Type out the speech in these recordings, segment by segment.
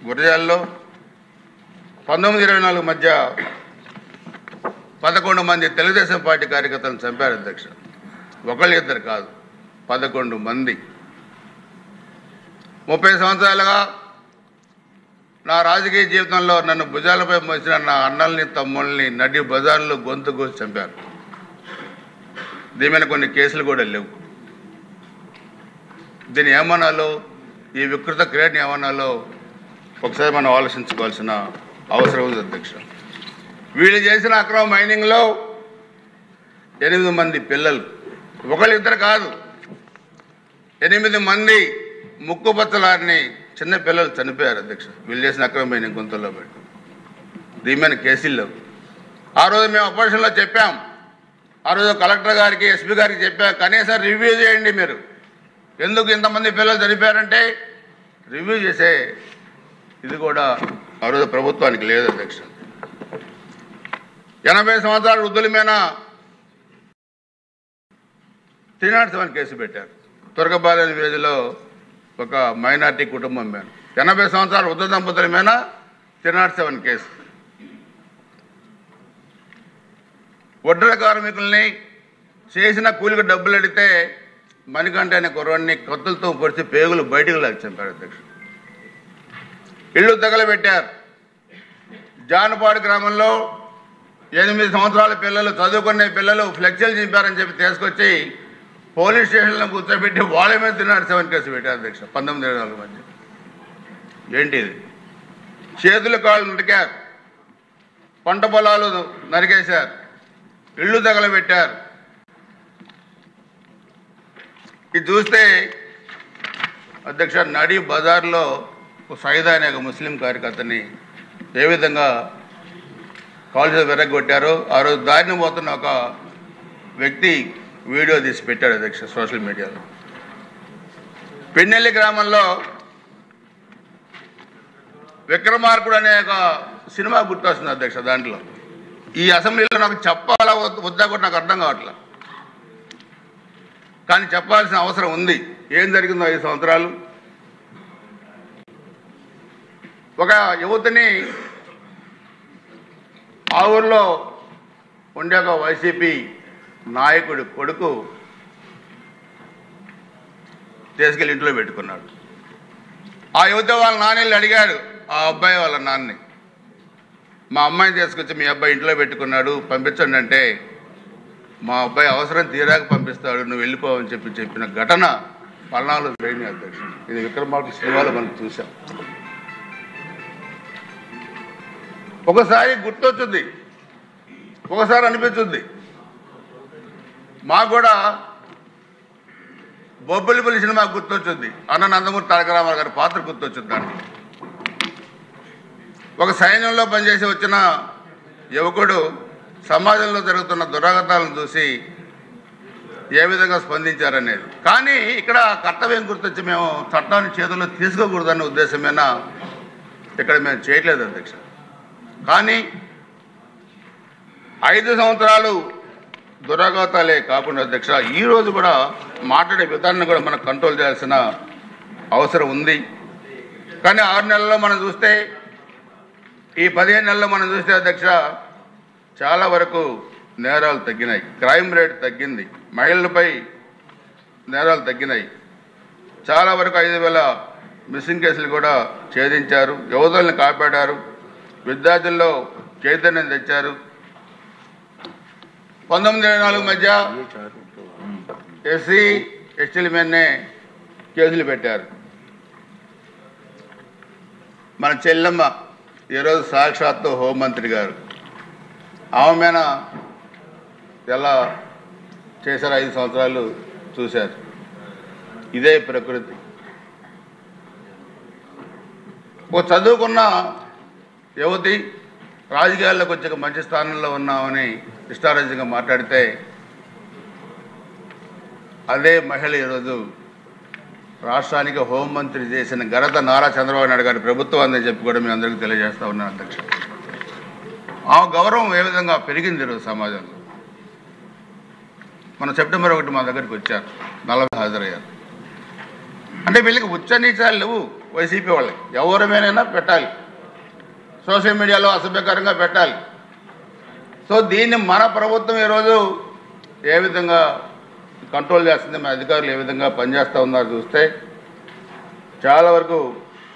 గురజాల్లో 1924 మధ్య 11 మంది తెలుగుదేశం పార్టీ కార్యకర్తలను చంపారు అధ్యక్ష. ఒకళ్ళు ఇద్దరు కాదు, 11 మంది. 30 సంవత్సరాలుగా నా రాజకీయ జీవితంలో నన్ను భుజాలపై మోసిన నా అన్నల్ని తమ్ముళ్ళని నడి బజార్లో గొంతు కోసి చంపారు. దీని మీద కొన్ని కేసులు కూడా లేవు. దీన్ని ఏమనాలో, ఈ వికృత క్రియని ఏమనాలో ఒకసారి మనం ఆలోచించుకోవాల్సిన అవసరం ఉంది అధ్యక్ష. వీళ్ళు చేసిన అక్రమ మైనింగ్లో 8 మంది పిల్లలు, ఒకళ్ళు ఇద్దరు కాదు, 8 మంది ముక్కుపచ్చలారిని చిన్న పిల్లలు చనిపోయారు అధ్యక్ష. వీళ్ళు చేసిన అక్రమ మైనింగ్ గుంతల్లో పెట్టి. దీని మీద కేసులు లేవు. ఆ రోజు మేము అపోజిషన్లో చెప్పాం, ఆ రోజు కలెక్టర్ గారికి, ఎస్పీ గారికి చెప్పాం, కనీసం రివ్యూ చేయండి మీరు, ఎందుకు ఇంతమంది పిల్లలు చనిపోయారంటే రివ్యూ చేసే ఇది కూడా ఆ రోజు ప్రభుత్వానికి లేదు అధ్యక్ష. 80 సంవత్సరాల వృద్ధుల మీద 307 కేసు పెట్టారు. తురకబాలెం విలేజ్లో ఒక మైనార్టీ కుటుంబం మీద 80 సంవత్సరాల వృద్ధ దంపతుల మీద 307 కేసు. ఒడ్డర కార్మికుల్ని చేసిన కూలికి డబ్బులు అడిగితే మణికంఠ అనే కుర్రాడిని కత్తులతో పొడిచి పేగులు బయటకు లాగి చంపారు అధ్యక్ష. ఇళ్ళు తగలబెట్టారు. జానపాడు గ్రామంలో 8 సంవత్సరాల పిల్లలు, చదువుకునే పిల్లలు ఫ్లెక్సీలు చింపారని చెప్పి తీసుకొచ్చి పోలీస్ స్టేషన్లో కూర్చోబెట్టి వాళ్ళ మీద 307 కేసు పెట్టారు అధ్యక్ష. 1924 మధ్య. ఏంటి ఇది? చేతులు కాళ్ళు నరికారు, పంట పొలాలు నరికేశారు, ఇళ్ళు తగలబెట్టారు. ఇది చూస్తే అధ్యక్ష, నడి బజార్లో సైదా అనే ఒక ముస్లిం కార్యకర్తని ఏ విధంగా కాల్చి విరగొట్టారో ఆ రోజు దారిని పోతున్న ఒక వ్యక్తి వీడియో తీసి పెట్టాడు అధ్యక్ష సోషల్ మీడియాలో. పెన్నెల్లి గ్రామంలో విక్రమార్కుడు అనే ఒక సినిమా గుర్తొస్తుంది అధ్యక్ష. దాంట్లో ఈ అసెంబ్లీలో నాకు చెప్పాలా వద్దా కూడా నాకు అర్థం కావట్లా, కానీ చెప్పాల్సిన అవసరం ఉంది. ఏం జరిగిందో 5 సంవత్సరాలు ఒక యువతిని ఆ ఊర్లో ఉండే ఒక వైసీపీ నాయకుడి కొడుకు తీసుకెళ్ళి ఇంట్లో పెట్టుకున్నాడు. ఆ యువత వాళ్ళ నాన్నని అడిగాడు, ఆ అబ్బాయి వాళ్ళ నాన్నని, మా అమ్మాయిని తీసుకొచ్చి మీ అబ్బాయి ఇంట్లో పెట్టుకున్నాడు, పంపించండి అంటే, మా అబ్బాయి అవసరం తీరాక పంపిస్తాడు, నువ్వు వెళ్ళిపోవని చెప్పిన ఘటన పల్నాడులో జరిగింది అధ్యక్ష. ఇది విక్రమార్కుడు సినిమాలో మనం చూసాం. ఒకసారి గుర్తొచ్చుద్ది, ఒకసారి అనిపించుద్ది. మాకు కూడా బొబ్బిలిపల్లి సినిమా గుర్తొచ్చుద్ది, అన్న నందమూరి తారక రామారావు గారి పాత్ర గుర్తొచ్చుద్ది. దానికి ఒక సైన్యంలో పనిచేసి వచ్చిన యువకుడు సమాజంలో జరుగుతున్న దురాగతాలను చూసి ఏ విధంగా స్పందించారనేది. కానీ ఇక్కడ కర్తవ్యం గుర్తొచ్చి మేము చట్టాన్ని చేతుల్లో తీసుకోకూడదన్న ఉద్దేశమైన ఇక్కడ మేము చేయట్లేదు అధ్యక్ష. కానీ 5 సంవత్సరాలు దురాఘాతాలే కాకుండా అధ్యక్ష, ఈరోజు కూడా మాట్లాడే విధానాన్ని కూడా మనం కంట్రోల్ చేయాల్సిన అవసరం ఉంది. కానీ 6 నెలల్లో మనం చూస్తే, ఈ 15 నెలల్లో మనం చూస్తే అధ్యక్ష, చాలా వరకు నేరాలు తగ్గినాయి, క్రైమ్ రేట్ తగ్గింది, మహిళలపై నేరాలు తగ్గినాయి, చాలా వరకు 5,000 మిస్సింగ్ కేసులు కూడా ఛేదించారు, యువతుల్ని కాపాడారు, విద్యార్థుల్లో చైతన్యం తెచ్చారు. 1924 మధ్య ఎస్సీ ఎస్టీల మీదనే కేసులు పెట్టారు. మన చెల్లెమ్మ ఈరోజు సాక్షాత్తు హోంమంత్రి గారు, ఆమె మీద ఎలా చేశారు 5 సంవత్సరాలు చూశారు. ఇదే ప్రకృతి. ఓ చదువుకున్న యువతి రాజకీయాల్లోకి వచ్చి మంచి స్థానంలో ఉన్నామని ఇష్టారాజ్యంగా మాట్లాడితే, అదే మహిళ ఈరోజు రాష్ట్రానికి హోంమంత్రి చేసిన ఘనత నారా చంద్రబాబు నాయుడు గారి ప్రభుత్వం అని చెప్పి కూడా మీ అందరికీ తెలియజేస్తా ఉన్నాను అధ్యక్ష. ఆ గౌరవం ఏ విధంగా పెరిగింది ఈరోజు సమాజంలో. మన సెప్టెంబర్ 1 మా దగ్గరికి వచ్చారు, 40 హాజరయ్యారు. అంటే వీళ్ళకి ఉచ్చ నీచాలు లేవు, వైసీపీ వాళ్ళకి ఎవరి మీదైనా పెట్టాలి, సోషల్ మీడియాలో అసభ్యకరంగా పెట్టాలి. సో దీన్ని మన ప్రభుత్వం ఈరోజు ఏ విధంగా కంట్రోల్ చేస్తుంది, మన అధికారులు ఏ విధంగా పనిచేస్తూ ఉన్నారో చూస్తే చాలా వరకు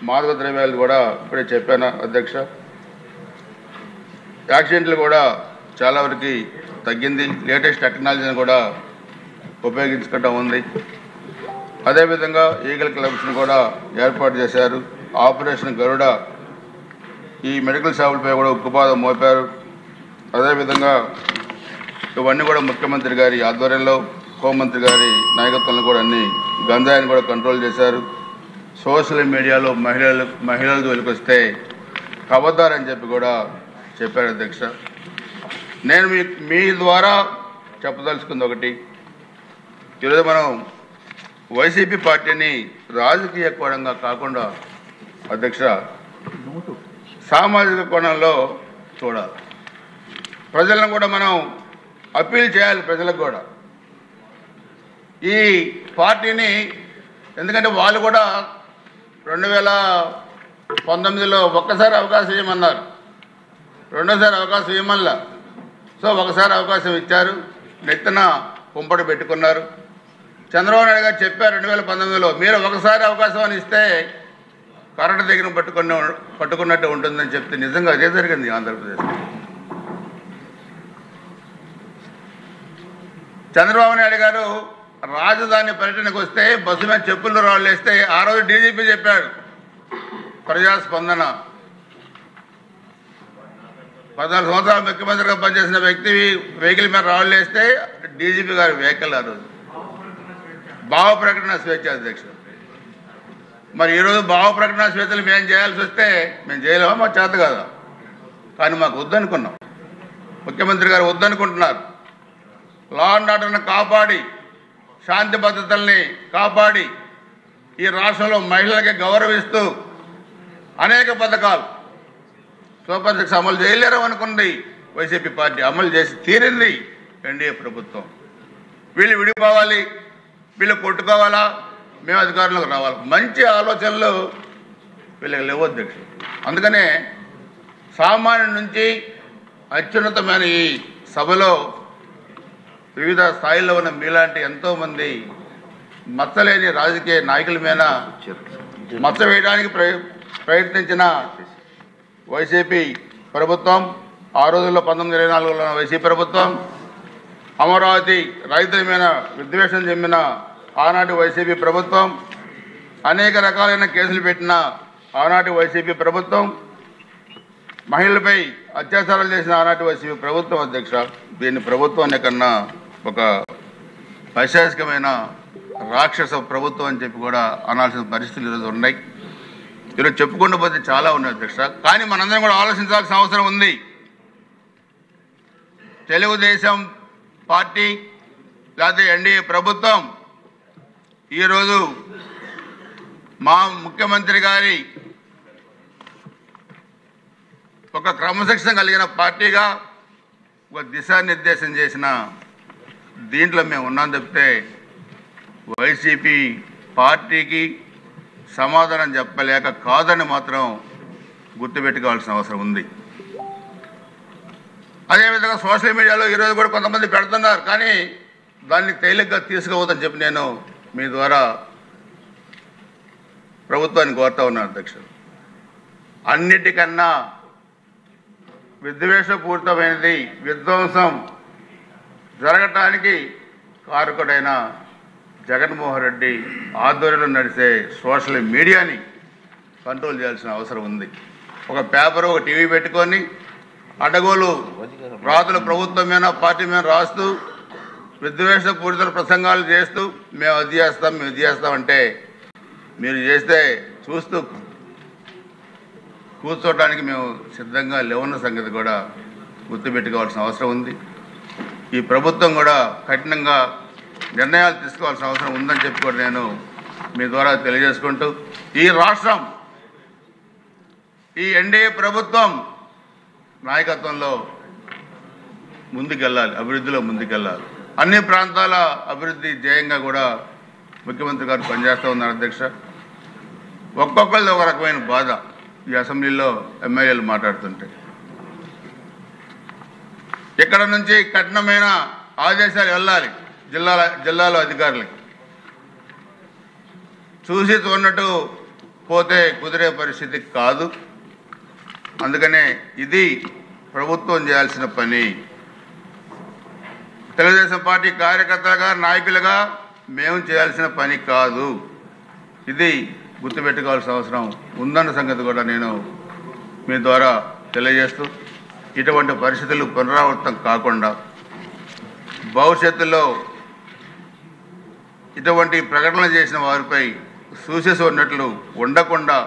మాదక ద్రవ్యాలు కూడా ఇప్పుడే చెప్పాను అధ్యక్ష, యాక్సిడెంట్లు కూడా చాలా వరకు తగ్గింది. లేటెస్ట్ టెక్నాలజీని కూడా ఉపయోగించుకోవడం ఉంది. అదేవిధంగా ఈగల్ క్లబ్స్ని కూడా ఏర్పాటు చేశారు. ఆపరేషన్ గరుడ ఈ మెడికల్ షాపులపై కూడా ఉక్కుపాదం మోపారు. అదేవిధంగా ఇవన్నీ కూడా ముఖ్యమంత్రి గారి ఆధ్వర్యంలో, హోంమంత్రి గారి నాయకత్వంలో కూడా అన్ని గంజాయిని కూడా కంట్రోల్ చేశారు. సోషల్ మీడియాలో మహిళలు వెలుకొస్తే కబద్దారని చెప్పి కూడా చెప్పారు అధ్యక్ష. నేను మీ ద్వారా చెప్పదలుచుకుంది ఒకటి, ఈరోజు మనం వైసీపీ పార్టీని రాజకీయ కోణంగా కాకుండా అధ్యక్ష సామాజిక కోణంలో చూడాలి. ప్రజలను కూడా మనం అప్పీల్ చేయాలి. ప్రజలకు కూడా ఈ పార్టీని, ఎందుకంటే వాళ్ళు కూడా 2019లో ఒక్కసారి అవకాశం ఇవ్వమన్నారు, రెండోసారి అవకాశం ఇవ్వమల్లా. సో ఒకసారి అవకాశం ఇచ్చారు, నెత్తిన కుంపటి పెట్టుకున్నారు. చంద్రబాబు నాయుడు గారు చెప్పారు 2019లో, మీరు ఒకసారి అవకాశం అని ఇస్తే కరెంటు దగ్గర పట్టుకున్నట్టు ఉంటుందని చెప్తే నిజంగా అదే జరిగింది ఆంధ్రప్రదేశ్. చంద్రబాబు నాయుడు గారు రాజధాని పర్యటనకు వస్తే బస్సు మీద చెప్పులు రాళ్ళు వేస్తే ఆ రోజు డీజీపీ చెప్పాడు, ప్రజాస్పందన 14 సంవత్సరాలు ముఖ్యమంత్రిగా పనిచేసిన వ్యక్తి వెహికల్ మీద రాళ్ళు వేస్తే డీజీపీ గారు వెహికల్ ఆ రోజు భావ ప్రకటన స్వేచ్ఛ అధ్యక్షుడు. మరి ఈరోజు భావ ప్రకటన స్వేచ్ఛలు మేము చేయాల్సి వస్తే మేము చేయలేమా? మాకు చేత కాదా? కానీ మాకు వద్దనుకున్నాం, ముఖ్యమంత్రి గారు వద్దనుకుంటున్నారు. లా అండ్ ఆర్డర్ని కాపాడి, శాంతి భద్రతల్ని కాపాడి, ఈ రాష్ట్రంలో మహిళలకి గౌరవిస్తూ అనేక పథకాలు సూపర్ సిక్స్ అమలు చేయలేరు అనుకుంది వైసీపీ పార్టీ, అమలు చేసి తీరింది ఎన్డీఏ ప్రభుత్వం. వీళ్ళు విడిపోవాలి, వీళ్ళు కొట్టుకోవాలా, మేము అధికారంలోకి రావాలి, మంచి ఆలోచనలు వీళ్ళకి లేవు అధ్యక్షుడు. అందుకనే సామాన్యుడి నుంచి అత్యున్నతమైన ఈ సభలో వివిధ స్థాయిలో ఉన్న మీలాంటి ఎంతోమంది మచ్చలేని రాజకీయ నాయకుల మీద మచ్చ వేయడానికి ప్రయత్నించిన వైసీపీ ప్రభుత్వం, ఆ రోజుల్లో 1924లో వైసీపీ ప్రభుత్వం, అమరావతి రైతుల మీద విద్వేషం చెందిన ఆనాటి వైసీపీ ప్రభుత్వం, అనేక రకాలైన కేసులు పెట్టిన ఆనాటి వైసీపీ ప్రభుత్వం, మహిళలపై అత్యాచారాలు చేసిన ఆనాటి వైసీపీ ప్రభుత్వం అధ్యక్ష. దీన్ని ప్రభుత్వాన్ని కన్నా ఒక పైశాచికమైన రాక్షస ప్రభుత్వం అని చెప్పి కూడా అనాల్సిన పరిస్థితులు ఈరోజు ఉన్నాయి. ఈరోజు చెప్పుకుంటూ పోతే చాలా ఉన్నాయి అధ్యక్ష. కానీ మనందరం కూడా ఆలోచించాల్సిన అవసరం ఉంది. తెలుగుదేశం పార్టీ లేకపోతే ఎన్డీఏ ప్రభుత్వం ఈరోజు మా ముఖ్యమంత్రి గారి ఒక క్రమశిక్షణ కలిగిన పార్టీగా ఒక దిశానిర్దేశం చేసిన దీంట్లో మేము ఉన్నాం తప్పితే వైసీపీ పార్టీకి సమాధానం చెప్పలేక కాదని మాత్రం గుర్తుపెట్టుకోవాల్సిన అవసరం ఉంది. అదేవిధంగా సోషల్ మీడియాలో ఈరోజు కూడా కొంతమంది పెడుతున్నారు, కానీ దాన్ని తేలిగ్గా తీసుకోవద్దని చెప్పి నేను మీ ద్వారా ప్రభుత్వాన్ని కోరుతా ఉన్నాను అధ్యక్షుడు. అన్నిటికన్నా విద్వేషపూరితమైనది, విధ్వంసం జరగటానికి కారకుడైన జగన్మోహన్ రెడ్డి ఆధ్వర్యంలో నడిచే సోషల్ మీడియాని కంట్రోల్ చేయాల్సిన అవసరం ఉంది. ఒక పేపరు, ఒక టీవీ పెట్టుకొని అడగోలు రాతులు ప్రభుత్వం మీద, పార్టీ మీద రాస్తూ విద్వేషపూరిత ప్రసంగాలు చేస్తూ మేము అది చేస్తాం, మేము ఇది చేస్తామంటే మీరు చేస్తే చూస్తూ కూర్చోవడానికి మేము సిద్ధంగా లేవన్న సంగతి కూడా గుర్తుపెట్టుకోవాల్సిన అవసరం ఉంది. ఈ ప్రభుత్వం కూడా కఠినంగా నిర్ణయాలు తీసుకోవాల్సిన అవసరం ఉందని చెప్పి కూడా నేను మీ ద్వారా తెలియజేసుకుంటూ, ఈ రాష్ట్రం ఈ ఎన్డీఏ ప్రభుత్వం నాయకత్వంలో ముందుకెళ్ళాలి, అభివృద్ధిలో ముందుకెళ్ళాలి. అన్ని ప్రాంతాల అభివృద్ధి ధ్యేయంగా కూడా ముఖ్యమంత్రి గారు పనిచేస్తూ ఉన్నారు అధ్యక్ష. ఒక్కొక్కరిది ఒక రకమైన బాధ ఈ అసెంబ్లీలో ఎమ్మెల్యేలు మాట్లాడుతుంటే. ఇక్కడ నుంచి కఠినమైన ఆదేశాలు వెళ్ళాలి జిల్లాలో అధికారులకి. చూసి చూడనట్టు పోతే కుదిరే పరిస్థితి కాదు. అందుకనే ఇది ప్రభుత్వం చేయాల్సిన పని. తెలుగుదేశం పార్టీ కార్యకర్తలుగా నాయకులుగా మేము చేయాల్సిన పని కాదు. ఇది గుర్తుపెట్టుకోవాల్సిన అవసరం ఉందన్న సంగతి కూడా నేను మీ ద్వారా తెలియజేస్తూ, ఇటువంటి పరిస్థితులు పునరావృతం కాకుండా భవిష్యత్తులో ఇటువంటి ప్రకటనలు చేసిన వారిపై సూసెస్ ఉన్నట్లు ఉండకుండా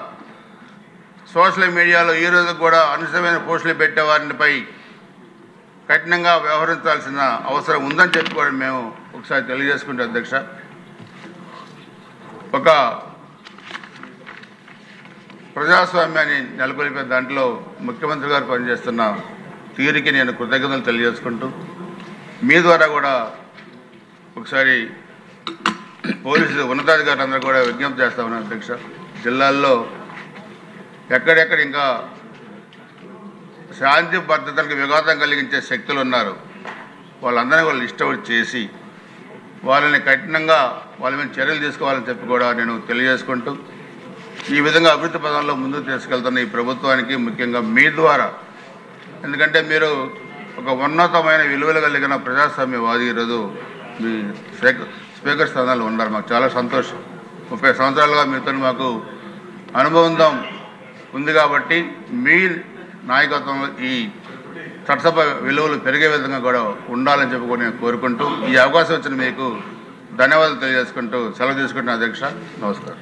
సోషల్ మీడియాలో ఈ రోజు కూడా అనుచితమైన పోస్టులు పెట్టే వారిపై కఠినంగా వ్యవహరించాల్సిన అవసరం ఉందని చెప్పి కూడా మేము ఒకసారి తెలియజేసుకుంటే అధ్యక్ష, ఒక ప్రజాస్వామ్యాన్ని నెలకొల్పే దాంట్లో ముఖ్యమంత్రి గారు పనిచేస్తున్న తీరుకి నేను కృతజ్ఞతలు తెలియజేసుకుంటూ మీ ద్వారా కూడా ఒకసారి పోలీసు ఉన్నతాధికారులందరూ కూడా విజ్ఞప్తి చేస్తా ఉన్నాను అధ్యక్ష. జిల్లాల్లో ఎక్కడెక్కడ ఇంకా శాంతి భద్రతలకు విఘాతం కలిగించే శక్తులు ఉన్నారు, వాళ్ళందరినీ కూడా లిస్ట్ అవుట్ చేసి వాళ్ళని కఠినంగా వాళ్ళ మీద చర్యలు తీసుకోవాలని చెప్పి కూడా నేను తెలియజేసుకుంటూ, ఈ విధంగా అభివృద్ధి పదంలో ముందుకు తీసుకెళ్తున్న ఈ ప్రభుత్వానికి ముఖ్యంగా మీ ద్వారా, ఎందుకంటే మీరు ఒక ఉన్నతమైన విలువలు కలిగిన ప్రజాస్వామ్యవాది, ఈరోజు మీ స్పీకర్ స్థానాలు ఉన్నారు. మాకు చాలా సంతోషం. 30 సంవత్సరాలుగా మీతో మాకు అనుబంధం ఉంది కాబట్టి మీ నాయకత్వంలో ఈ చట్టసభ విలువలు పెరిగే విధంగా కూడా ఉండాలని చెప్పి కూడా నేను కోరుకుంటూ, ఈ అవకాశం వచ్చిన మీకు ధన్యవాదాలు తెలియజేసుకుంటూ సెలవు తీసుకుంటున్న అధ్యక్ష. నమస్కారం.